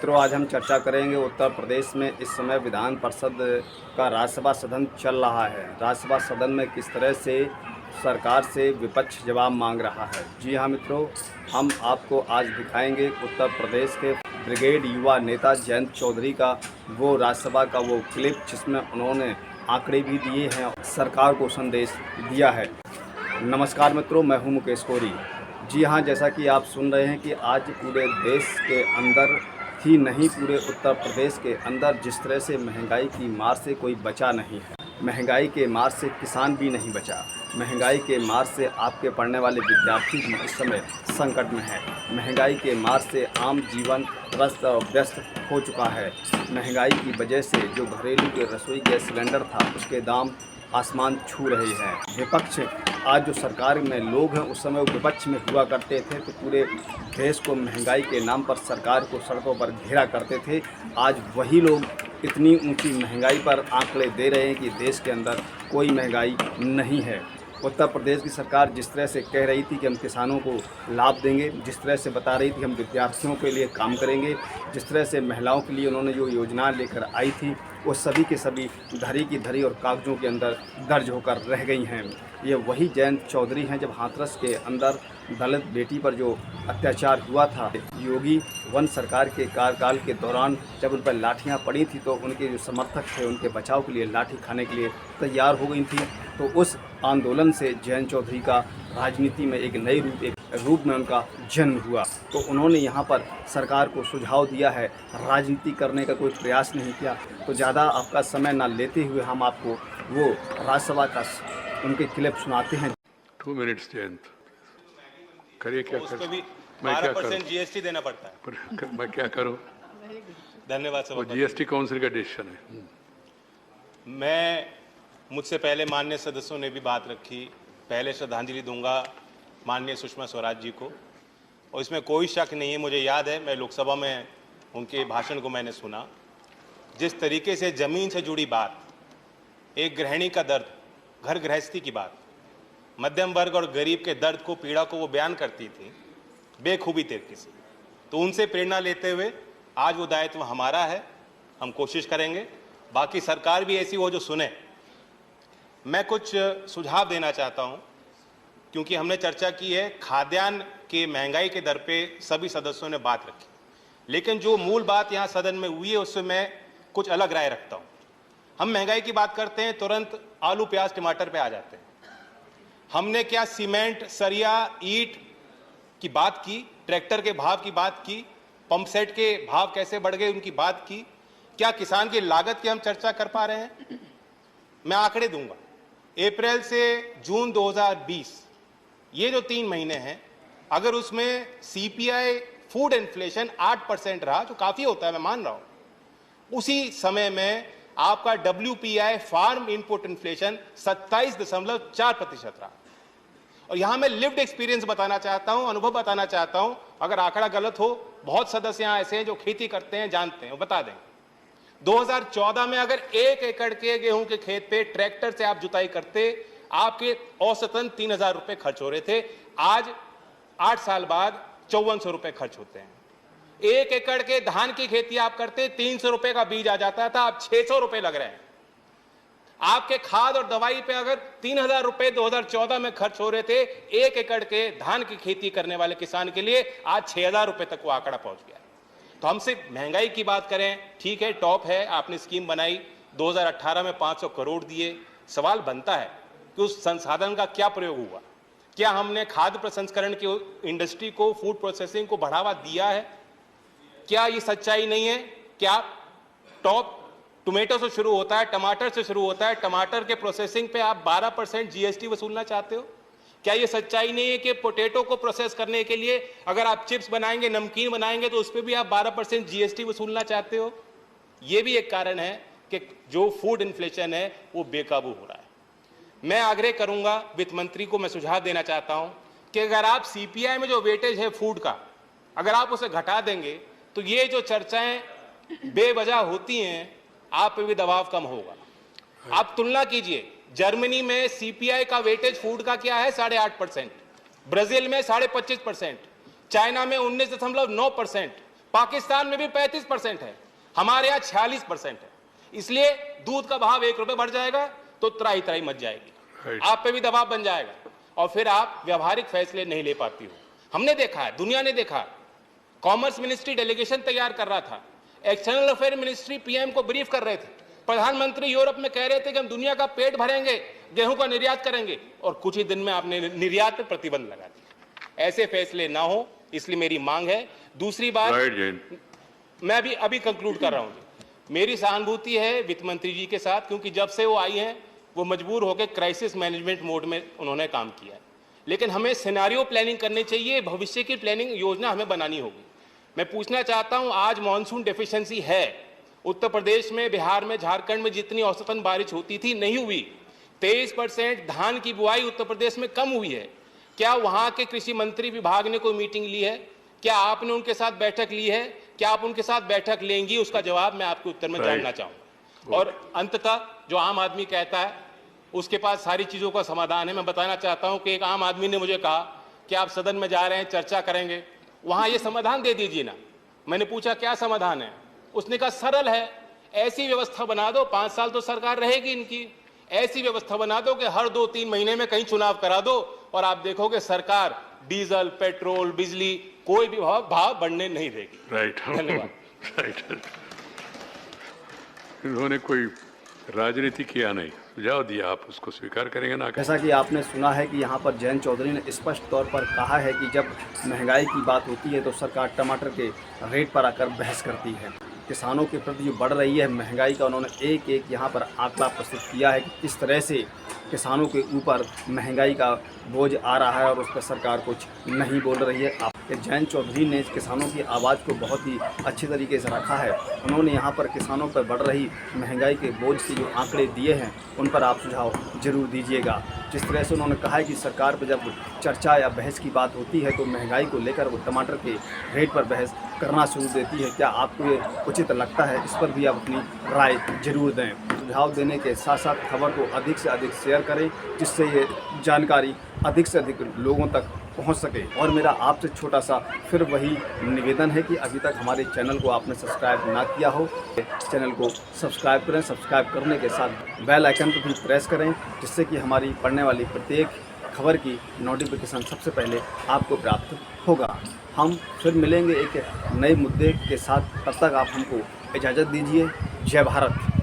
मित्रों, आज हम चर्चा करेंगे उत्तर प्रदेश में इस समय विधान परिषद का राज्यसभा सदन चल रहा है। राज्यसभा सदन में किस तरह से सरकार से विपक्ष जवाब मांग रहा है। जी हाँ मित्रों, हम आपको आज दिखाएंगे उत्तर प्रदेश के ब्रिगेड युवा नेता जयंत चौधरी का वो राज्यसभा का वो क्लिप जिसमें उन्होंने आंकड़े भी दिए हैं, सरकार को संदेश दिया है। नमस्कार मित्रों, मैं हूँ मुकेश कोरी। जी हाँ, जैसा कि आप सुन रहे हैं कि आज पूरे देश के अंदर ही नहीं, पूरे उत्तर प्रदेश के अंदर जिस तरह से महंगाई की मार से कोई बचा नहीं है। महंगाई के मार से किसान भी नहीं बचा। महंगाई के मार से आपके पढ़ने वाले विद्यार्थी भी इस समय संकट में है। महंगाई के मार से आम जीवन त्रस्त और व्यस्त हो चुका है। महंगाई की वजह से जो घरेलू के रसोई गैस सिलेंडर था उसके दाम आसमान छू रहे हैं। विपक्ष आज जो सरकार में लोग हैं उस समय वो विपक्ष में हुआ करते थे तो पूरे देश को महंगाई के नाम पर सरकार को सड़कों पर घेरा करते थे। आज वही लोग इतनी ऊंची महंगाई पर आंकड़े दे रहे हैं कि देश के अंदर कोई महंगाई नहीं है। उत्तर प्रदेश की सरकार जिस तरह से कह रही थी कि हम किसानों को लाभ देंगे, जिस तरह से बता रही थी हम विद्यार्थियों के लिए काम करेंगे, जिस तरह से महिलाओं के लिए उन्होंने जो योजना लेकर आई थी वो सभी के सभी धरी की धरी और कागज़ों के अंदर दर्ज होकर रह गई हैं। ये वही जयंत चौधरी हैं जब हाथरस के अंदर दलित बेटी पर जो अत्याचार हुआ था, योगी वन सरकार के कार्यकाल के दौरान जब उन पर लाठियाँ पड़ी थी तो उनके जो समर्थक थे उनके बचाव के लिए लाठी खाने के लिए तैयार हो गई थी। तो उस आंदोलन से जयंत चौधरी का राजनीति में एक नई रूप में उनका जन्म हुआ। तो उन्होंने यहाँ पर सरकार को सुझाव दिया है, राजनीति करने का कोई प्रयास नहीं किया। तो ज़्यादा आपका समय ना लेते हुए हम आपको वो राज्यसभा का उनके क्लिप सुनाते हैं। 2 मिनट्स जयंत, करिए क्या कर, मैं क्या करूं? जीएसटी देना पड़ता है। मैं क्या करूं? धन्यवाद सभापति। जीएसटी काउंसिल का डिसीजन है। मैं मुझसे पहले माननीय सदस्यों ने भी बात रखी। पहले श्रद्धांजलि दूंगा माननीय सुषमा स्वराज जी को, और इसमें कोई शक नहीं है। मुझे याद है मैं लोकसभा में उनके भाषण को मैंने सुना। जिस तरीके से जमीन से जुड़ी बात, एक गृहिणी का दर्द, घर गृहस्थी की बात, मध्यम वर्ग और गरीब के दर्द को, पीड़ा को वो बयान करती थी बेखूबी तरीके से। तो उनसे प्रेरणा लेते हुए आज वो दायित्व हमारा है। हम कोशिश करेंगे, बाकी सरकार भी ऐसी हो जो सुने। मैं कुछ सुझाव देना चाहता हूं, क्योंकि हमने चर्चा की है खाद्यान्न के महंगाई के दर पे सभी सदस्यों ने बात रखी, लेकिन जो मूल बात यहाँ सदन में हुई है उससे मैं कुछ अलग राय रखता हूँ। हम महंगाई की बात करते हैं, तुरंत आलू प्याज टमाटर पे आ जाते हैं। हमने क्या सीमेंट, सरिया, ईंट की बात की, ट्रैक्टर के भाव की बात की, पंप सेट के भाव कैसे बढ़ गए उनकी बात की? क्या किसान की लागत की हम चर्चा कर पा रहे हैं? मैं आंकड़े दूंगा। अप्रैल से जून 2020 ये जो 3 महीने हैं, अगर उसमें सीपीआई फूड इन्फ्लेशन 8% रहा, जो काफी होता है, मैं मान रहा हूं, उसी समय में आपका WPI फार्म इनपुट इन्फ्लेशन 27.4% रहा। और यहां मैं लिव्ड एक्सपीरियंस बताना चाहता हूं, अनुभव बताना चाहता हूं। अगर आंकड़ा गलत हो, बहुत सदस्य यहां ऐसे हैं जो खेती करते हैं, जानते हैं, वो बता दें। 2014 में अगर 1 एकड़ के गेहूं के खेत पे ट्रैक्टर से आप जुताई करते, आपके औसतन 3000 रुपए खर्च हो रहे थे। आज 8 साल बाद 5400 रुपए खर्च होते हैं। 1 एकड़ के धान की खेती आप करते, 300 रुपए का बीज आ जाता था, अब 600 रुपए लग रहे हैं। आपके खाद और दवाई पे अगर 3000 रुपए 2014 में खर्च हो रहे थे 1 एकड़ के धान की खेती करने वाले किसान के लिए, आज 6000 रुपए तक वो आंकड़ा पहुंच गया। तो हमसे महंगाई की बात करें, ठीक है, टॉप है, आपने स्कीम बनाई, 2018 में 500 करोड़ दिए। सवाल बनता है कि उस संसाधन का क्या प्रयोग हुआ? क्या हमने खाद्य प्रसंस्करण की इंडस्ट्री को, फूड प्रोसेसिंग को बढ़ावा दिया है? क्या ये सच्चाई नहीं है? क्या टॉप टोमेटो से शुरू होता है, टमाटर से शुरू होता है, टमाटर के प्रोसेसिंग पे आप 12% जीएसटी वसूलना चाहते हो? क्या ये सच्चाई नहीं है कि पोटैटो को प्रोसेस करने के लिए अगर आप चिप्स बनाएंगे, नमकीन बनाएंगे, तो उस पर भी आप 12% जीएसटी वसूलना चाहते हो? ये भी एक कारण है कि जो फूड इन्फ्लेशन है वो बेकाबू हो रहा है। मैं आग्रह करूंगा, वित्त मंत्री को मैं सुझाव देना चाहता हूं कि अगर आप सीपीआई में जो वेटेज है फूड का, अगर आप उसे घटा देंगे तो ये जो चर्चाएं बेवजह होती हैं, आप पे भी दबाव कम होगा। आप तुलना कीजिए, जर्मनी में सीपीआई का वेटेज फूड का क्या है? 8.5%, ब्राजील में 25.5%, चाइना में 19.9%, पाकिस्तान में भी 35% है, हमारे यहाँ 46% है। इसलिए दूध का भाव 1 रुपए बढ़ जाएगा तो त्राही त्राही मच जाएगी, आप पे भी दबाव बन जाएगा और फिर आप व्यवहारिक फैसले नहीं ले पाती हो। हमने देखा है, दुनिया ने देखा, कॉमर्स मिनिस्ट्री डेलीगेशन तैयार कर रहा था, एक्सटर्नल अफेयर मिनिस्ट्री पीएम को ब्रीफ कर रहे थे, प्रधानमंत्री यूरोप में कह रहे थे कि हम दुनिया का पेट भरेंगे, गेहूं का निर्यात करेंगे, और कुछ ही दिन में आपने निर्यात पर प्रतिबंध लगा दिया। ऐसे फैसले ना हो, इसलिए मेरी मांग है। दूसरी बात, मैं भी अभी कंक्लूड कर रहा हूं, मेरी सहानुभूति है वित्त मंत्री जी के साथ, क्योंकि जब से वो आई हैं वो मजबूर होकर क्राइसिस मैनेजमेंट मोड में उन्होंने काम किया है। लेकिन हमें सिनेरियो प्लानिंग करनी चाहिए, भविष्य की प्लानिंग योजना हमें बनानी होगी। मैं पूछना चाहता हूं, आज मानसून डेफिशिएंसी है उत्तर प्रदेश में, बिहार में, झारखंड में जितनी औसतन बारिश होती थी नहीं हुई। 23% धान की बुआई उत्तर प्रदेश में कम हुई है। क्या वहां के कृषि मंत्री विभाग ने कोई मीटिंग ली है? क्या आपने उनके साथ बैठक ली है? क्या आप उनके साथ बैठक लेंगी? उसका जवाब मैं आपके उत्तर में जानना चाहूंगा। और अंततः जो आम आदमी कहता है उसके पास सारी चीजों का समाधान है। मैं बताना चाहता हूं कि एक आम आदमी ने मुझे कहा कि आप सदन में जा रहे हैं, चर्चा करेंगे, वहां ये समाधान दे दीजिए ना। मैंने पूछा क्या समाधान है? उसने कहा सरल है, ऐसी व्यवस्था बना दो, 5 साल तो सरकार रहेगी इनकी, ऐसी व्यवस्था बना दो कि हर 2-3 महीने में कहीं चुनाव करा दो और आप देखोगे सरकार डीजल, पेट्रोल, बिजली कोई भी भाव बढ़ने नहीं देगी। राइट, धन्यवाद। राइट। इन्होंने कोई राजनीति किया नहीं, सुझाव दिया, आप उसको स्वीकार करेंगे ना? जैसा कि आपने सुना है कि यहाँ पर जयंत चौधरी ने स्पष्ट तौर पर कहा है कि जब महंगाई की बात होती है तो सरकार टमाटर के रेट पर आकर बहस करती है। किसानों के प्रति जो बढ़ रही है महंगाई का, उन्होंने एक एक यहाँ पर आंकड़ा प्रस्तुत किया है कि किस तरह से किसानों के ऊपर महंगाई का बोझ आ रहा है और उस पर सरकार कुछ नहीं बोल रही है। जयंत चौधरी ने किसानों की आवाज़ को बहुत ही अच्छी तरीके से रखा है। उन्होंने यहाँ पर किसानों पर बढ़ रही महंगाई के बोझ के जो आंकड़े दिए हैं उन पर आप सुझाव जरूर दीजिएगा। जिस तरह से उन्होंने कहा है कि सरकार पर जब चर्चा या बहस की बात होती है तो महंगाई को लेकर वो टमाटर के रेट पर बहस करना शुरू देती है। क्या आपको ये उचित लगता है? इस पर भी आप अपनी राय जरूर दें। सुझाव देने के साथ साथ खबर को अधिक से अधिक शेयर करें, जिससे ये जानकारी अधिक से अधिक लोगों तक पहुंच सके। और मेरा आपसे छोटा सा फिर वही निवेदन है कि अभी तक हमारे चैनल को आपने सब्सक्राइब ना किया हो, चैनल को सब्सक्राइब करें। सब्सक्राइब करने के साथ बेल आइकन को भी प्रेस करें, जिससे कि हमारी पढ़ने वाली प्रत्येक खबर की नोटिफिकेशन सबसे पहले आपको प्राप्त होगा। हम फिर मिलेंगे एक नए मुद्दे के साथ, तब तक आप हमको इजाज़त दीजिए। जय भारत।